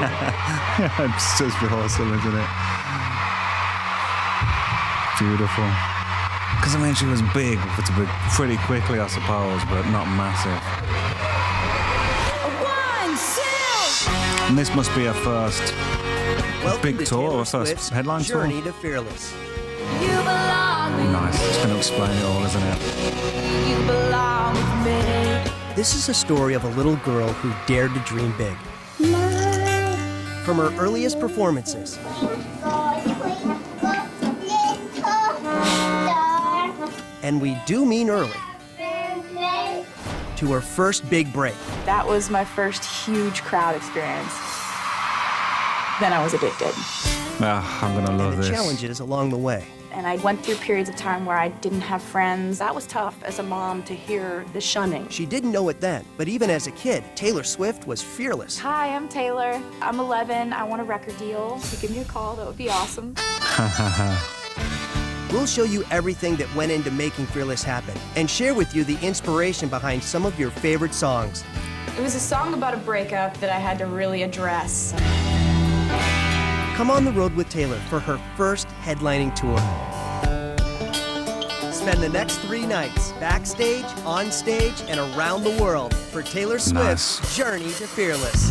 It's just awesome, isn't it? Beautiful. Because, I mean, she was big, pretty quickly, I suppose, but not massive. And this must be her first big tour, or first headline tour. Journey to Fearless. Nice. It's going to explain it all, isn't it? This is a story of a little girl who dared to dream big. From her earliest performances and we do mean early, to her first big break. That was my first huge crowd experience. Then I was addicted. I'm gonna love and the this. challenges along the way. And I went through periods of time where I didn't have friends. That was tough as a mom to hear the shunning. She didn't know it then, but even as a kid, Taylor Swift was fearless. Hi, I'm Taylor. I'm 11. I want a record deal. If you give me a call, that would be awesome. We'll show you everything that went into making Fearless happen and share with you the inspiration behind some of your favorite songs. It was a song about a breakup that I had to really address. Come on the road with Taylor for her first headlining tour. Spend the next 3 nights backstage, on stage, and around the world for Taylor Swift's Journey to Fearless.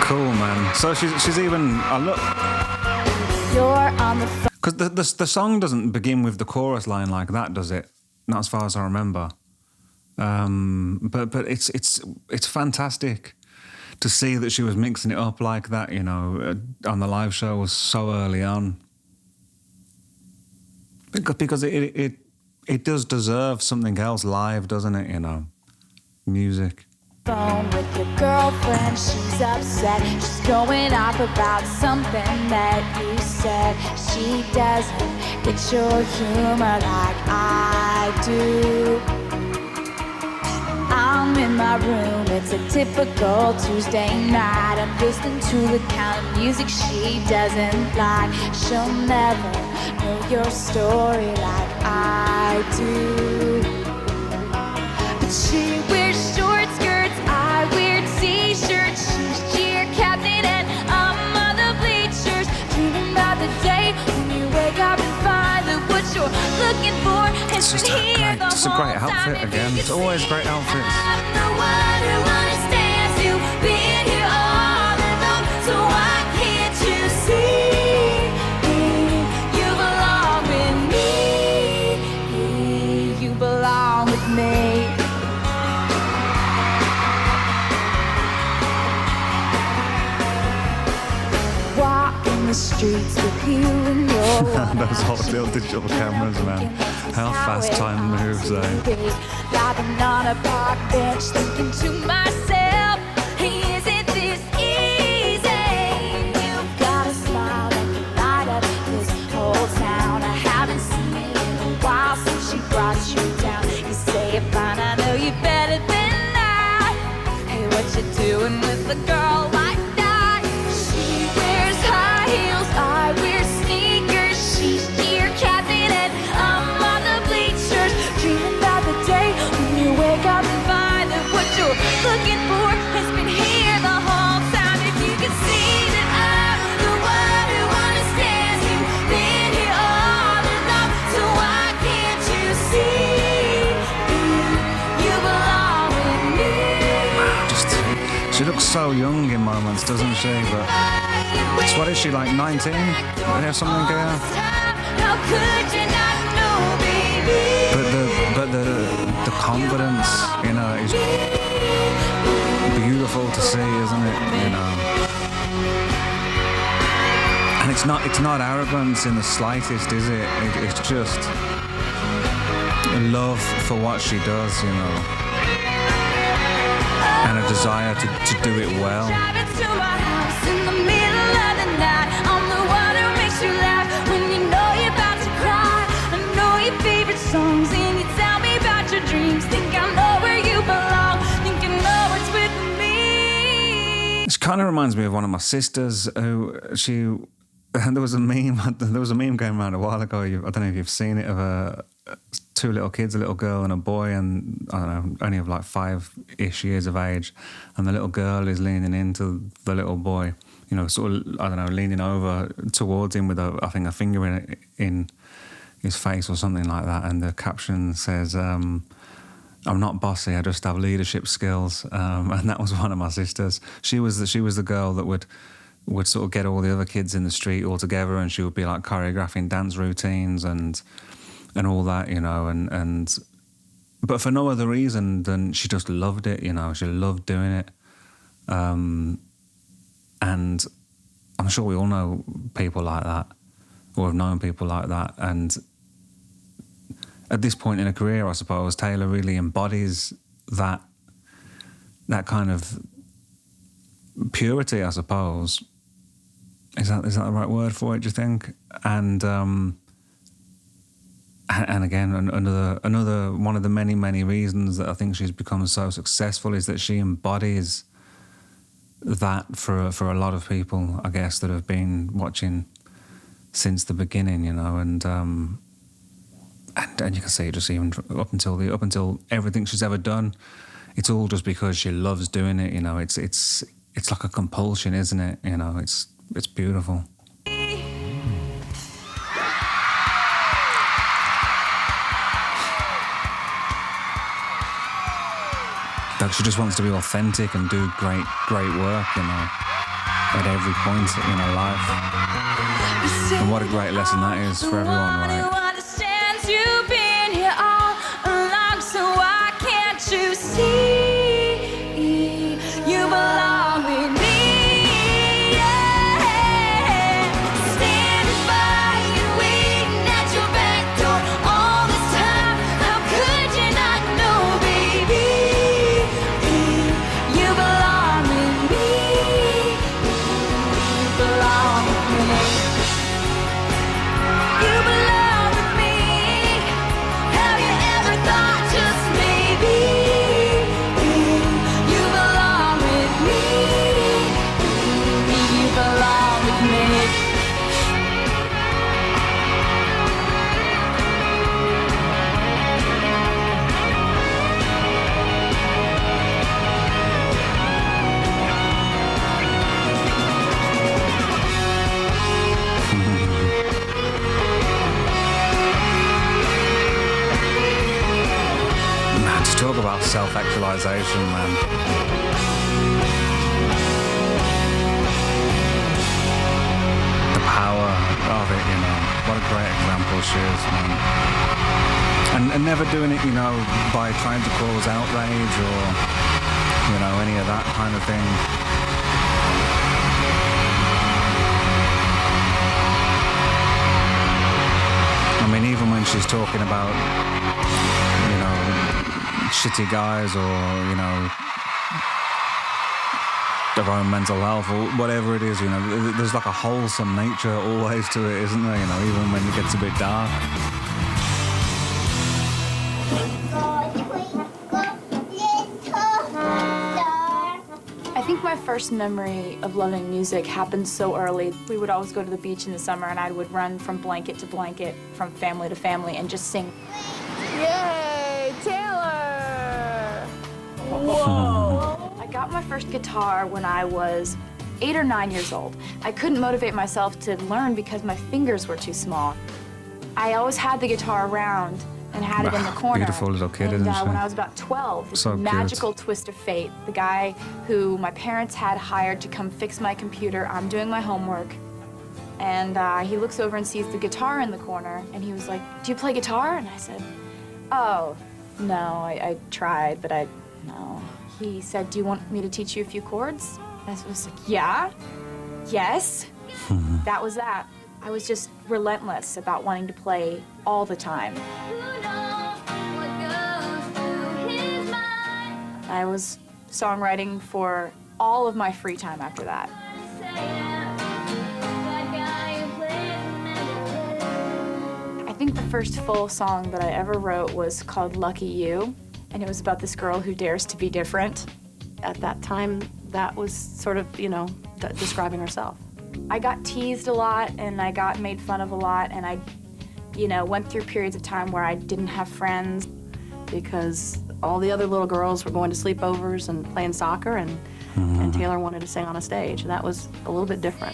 Cool, man. So she's even. Look. You're on the phone. Because the song doesn't begin with the chorus line like that, does it? Not as far as I remember. But it's fantastic to see that she was mixing it up like that, you know, on the live show was so early on. Because it does deserve something else live, doesn't it, you know? Music. Phone with your girlfriend, she's upset. She's going off about something that you said. She doesn't get your humor like I do. I'm in my room, it's a typical Tuesday night. I'm listening to the kind of music she doesn't like. She'll never know your story like I do. But she wears short skirts, I wear t-shirts. She's cheer captain and I'm on the bleachers, dreaming about the day when you wake up and find that what you're looking for has been here the It's a great outfit again. It's always great outfits. I'm the one who understands you, being here all along. So why can't you see you belong with me? You belong with me. Walking the streets with you and your Those hot digital cameras, man. How fast time moves, though. Laughing on a park bench, thinking to myself, isn't this easy? You've got a smile that can light up this whole town. I haven't seen it in a while since she brought you down. You say you're fine, I know you better than that. Hey, what you doing with a girl like that? She wears high heels, I wear sneakers. She's cheer captain and I'm on the bleachers, dreaming about the day when you wake up and find that what you're looking for has been here the whole time. If you could see that I'm the one who understands you, been here all along. So why can't you see you belong with me? She looks so young in moments, doesn't she? But what is she, like 19? Or something, yeah? How could you not know, baby? But the confidence, you know, is beautiful to see, isn't it? You know. And it's not arrogance in the slightest, is it? It's just love for what she does, you know, and a desire to do it well. Driving to my house in the middle of the night. I'm the one who makes you laugh when you know you're about to cry. I know your favorite songs and you tell me about your dreams. Think I know where you belong. Think I know it's with me. It kind of reminds me of one of my sisters who there was a meme going around a while ago. I don't know if you've seen it, of two little kids, a little girl and a boy, and I don't know, only of like 5-ish years of age, and the little girl is leaning into the little boy, you know, sort of, I don't know, leaning over towards him with I think a finger in his face or something like that, and the caption says, I'm not bossy, I just have leadership skills, and that was one of my sisters. She was the girl that would sort of get all the other kids in the street all together, and she would be like choreographing dance routines and all that, you know, and but for no other reason than she just loved it, you know, she loved doing it. And I'm sure we all know people like that, or have known people like that, and at this point in her career, I suppose, Taylor really embodies that kind of purity, I suppose. Is that the right word for it, do you think? And again, another one of the many reasons that I think she's become so successful is that she embodies that for a lot of people, I guess, that have been watching since the beginning, you know, and you can see just even up until everything she's ever done, it's all just because she loves doing it, you know. It's like a compulsion, isn't it? You know, it's beautiful. Like, she just wants to be authentic and do great work, you know, at every point in her life. And what a great lesson that is for everyone, right? Who understands you've been here all along, so why can't you see you belong with me? Yeah. Standing by you, waiting at your back door all this time. How could you not know, baby? You belong with me. You belong with me. You belong with me. Have you ever thought just maybe you belong with me? You belong with me. Man, to talk about self-actualization, man. The power of it, you know. What a great example she is, man. And never doing it, you know, by trying to cause outrage or, you know, any of that kind of thing. I mean, even when she's talking about, you know, shitty guys or, you know, their own mental health or whatever it is, you know, there's like a wholesome nature always to it, isn't there? You know, even when it gets a bit dark. I think my first memory of loving music happened so early. We would always go to the beach in the summer, and I would run from blanket to blanket, from family to family, and just sing. Yay, Taylor! Whoa! I got my first guitar when I was 8 or 9 years old. I couldn't motivate myself to learn because my fingers were too small. I always had the guitar around and had it in the corner. Beautiful little kid, and, isn't she? when I was about 12, this So cute. magical twist of fate. The guy who my parents had hired to come fix my computer, I'm doing my homework, and he looks over and sees the guitar in the corner, and he was like, "Do you play guitar?" And I said, "Oh, no, I tried, but no." He said, "Do you want me to teach you a few chords?" And I was like, "Yeah, yes, That was that. I was just relentless about wanting to play all the time. I was songwriting for all of my free time after that. I think the first full song that I ever wrote was called Lucky You, and it was about this girl who dares to be different. At that time, that was sort of, describing herself. I got teased a lot, and I got made fun of a lot, and I, went through periods of time where I didn't have friends. Because all the other little girls were going to sleepovers and playing soccer, and Taylor wanted to sing on a stage, and that was a little bit different.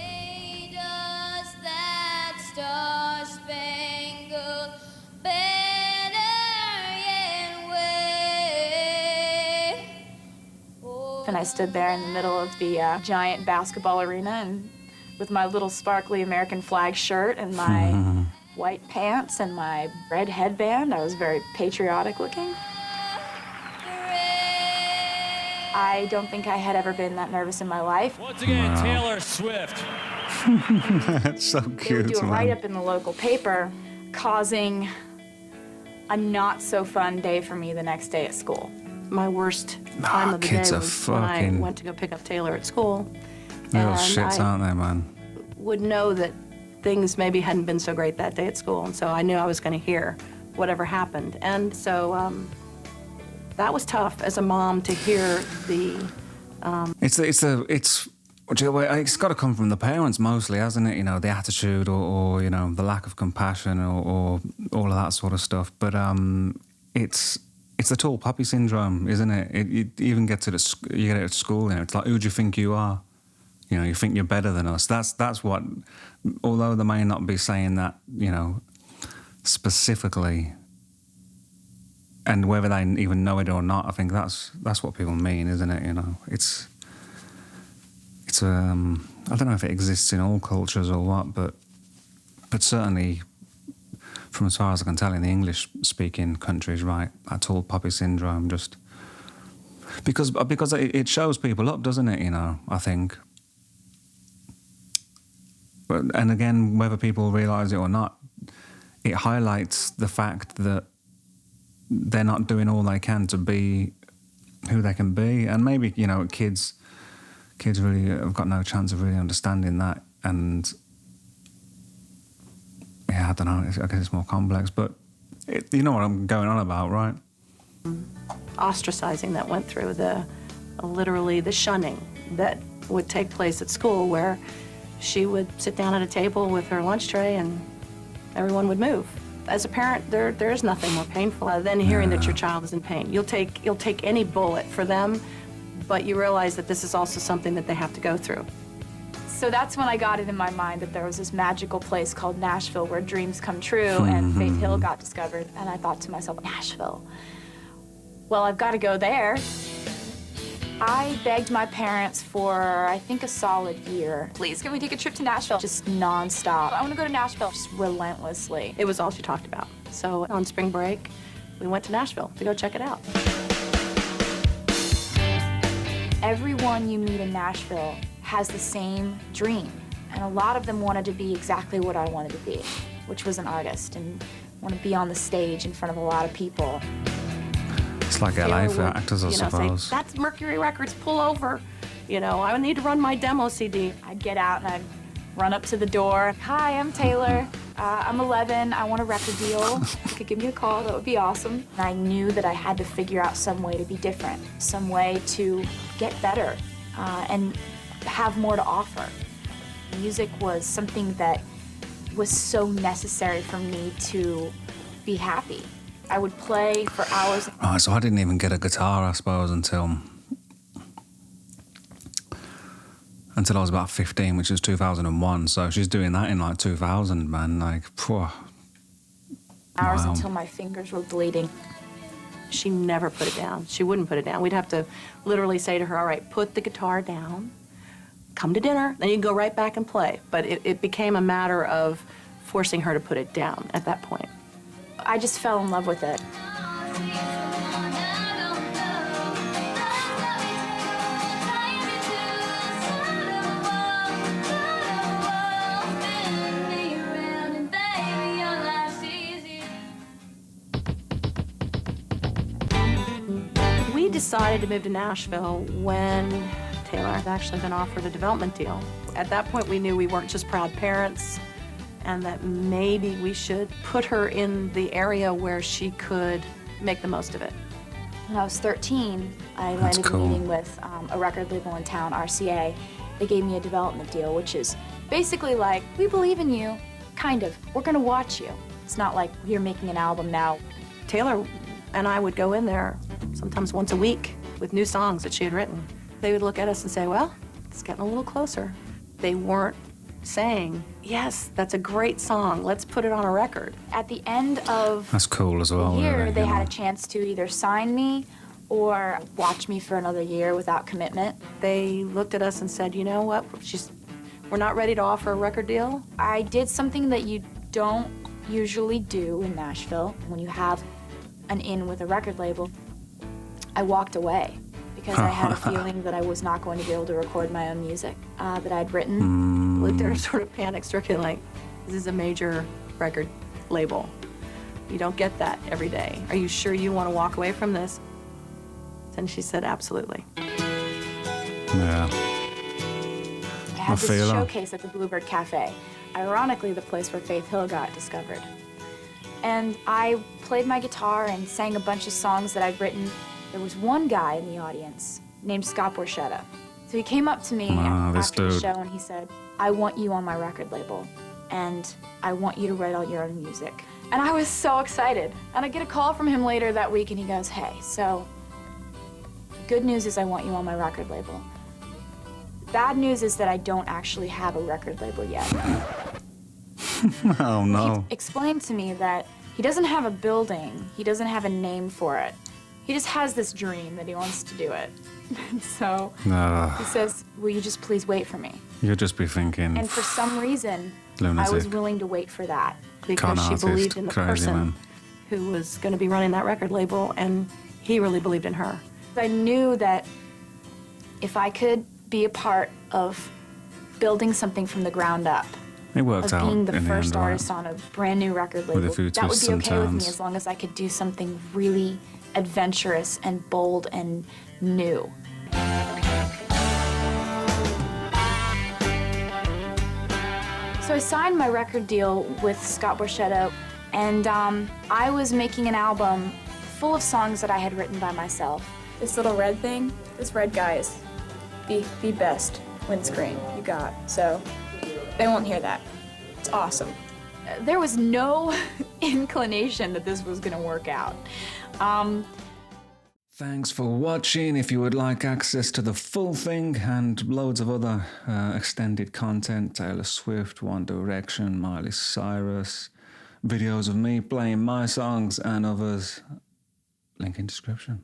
And I stood there in the middle of the giant basketball arena and with my little sparkly American flag shirt and my white pants and my red headband. I was very patriotic looking. I don't think I had ever been that nervous in my life. Once again, Taylor Swift. That's so They would cute, do a man. write-up in the local paper, causing a not-so-fun day for me the next day at school. My worst time of the day kids are was when I fucking- went to go pick up Taylor at school. Little and shits, I aren't they, man? would know that things maybe hadn't been so great that day at school, and so I knew I was going to hear whatever happened. And so that was tough as a mom to hear the It's got to come from the parents mostly, hasn't it? The attitude or the lack of compassion or all of that sort of stuff. But it's the tall puppy syndrome, isn't it? It even gets it you get it at school. It's like, who do you think you are? You think you're better than us. That's what. Although they may not be saying that, specifically, and whether they even know it or not, I think that's what people mean, isn't it? It's I don't know if it exists in all cultures or what, but certainly, from as far as I can tell, in the English-speaking countries, right, that tall puppy syndrome, just because it shows people up, doesn't it? I think. But, and again, whether people realise it or not, it highlights the fact that they're not doing all they can to be who they can be, and maybe kids really have got no chance of really understanding that. And yeah, I don't know. I guess it's more complex, but you know what I'm going on about, right? ostracizing that went through, literally the shunning that would take place at school, where she would sit down at a table with her lunch tray and everyone would move. As a parent, there is nothing more painful than hearing that your child is in pain. You'll take any bullet for them, but you realize that this is also something that they have to go through. So that's when I got it in my mind that there was this magical place called Nashville where dreams come true, and Faith Hill got discovered. And I thought to myself, Nashville? Well, I've got to go there. I begged my parents for, I think, a solid year. Please, can we take a trip to Nashville? Just nonstop. I want to go to Nashville, just relentlessly. It was all she talked about. So on spring break, we went to Nashville to go check it out. Everyone you meet in Nashville has the same dream, and a lot of them wanted to be exactly what I wanted to be, which was an artist, and want to be on the stage in front of a lot of people. It's like LA for would, actors, I suppose. Say, that's Mercury Records, pull over. I need to run my demo CD. I'd get out and I'd run up to the door. Hi, I'm Taylor. I'm 11. I want a record deal. If you could give me a call, that would be awesome. And I knew that I had to figure out some way to be different, some way to get better and have more to offer. Music was something that was so necessary for me to be happy. I would play for hours. Right, so I didn't even get a guitar, I suppose, until I was about 15, which was 2001. So she's doing that in like 2000, man. Like, phew. Hours Wow. until my fingers were bleeding. She never put it down. She wouldn't put it down. We'd have to literally say to her, all right, put the guitar down, come to dinner, then you can go right back and play. But it became a matter of forcing her to put it down at that point. I just fell in love with it. decided to move to Nashville when Taylor had actually been offered a development deal. At that point, we knew we weren't just proud parents and that maybe we should put her in the area where she could make the most of it. When I was 13, I landed cool. a meeting with a record label in town, RCA. They gave me a development deal, which is basically like, we believe in you, kind of. We're gonna watch you. It's not like you're making an album now. Taylor and I would go in there sometimes once a week with new songs that she had written. They would look at us and say, well, it's getting a little closer. They weren't saying, yes, that's a great song, let's put it on a record. At the end of That's cool as well. the year, really, they you know. had a chance to either sign me or watch me for another year without commitment. They looked at us and said, you know what, we're not ready to offer a record deal. I did something that you don't usually do in Nashville when you have an in with a record label. I walked away because I had a feeling that I was not going to be able to record my own music that I'd written. Looked at her sort of panic-stricken, like, this is a major record label. You don't get that every day. Are you sure you want to walk away from this? And she said, absolutely. Yeah. I had this feel her. showcase at the Bluebird Cafe, ironically the place where Faith Hill got discovered. And I played my guitar and sang a bunch of songs that I'd written. There was one guy in the audience named Scott Borchetta. So he came up to me this after the dude. show and he said, I want you on my record label and I want you to write all your own music. And I was so excited. And I get a call from him later that week and he goes, hey, so the good news is I want you on my record label. Bad news is that I don't actually have a record label yet. Oh no. He explained to me that he doesn't have a building, he doesn't have a name for it. He just has this dream that he wants to do it. And so he says, will you just please wait for me? You'll just be thinking, And for some reason, Lunatic. I was willing to wait for that. Because she artist, believed in the crazy person man. who was going to be running that record label, and he really believed in her. I knew that if I could be a part of building something from the ground up, It worked of out being the in first the end, artist on a brand new record label, a few that would twists be and okay with me turns. as long as I could do something really adventurous and bold and new. So I signed my record deal with Scott Borchetta, and I was making an album full of songs that I had written by myself. This little red thing, this red guy is the best windscreen you got, so they won't hear that. It's awesome. There was no inclination that this was gonna work out. Thanks for watching. If you would like access to the full thing and loads of other extended content, Taylor Swift, One Direction, Miley Cyrus, videos of me playing my songs and others, link in description.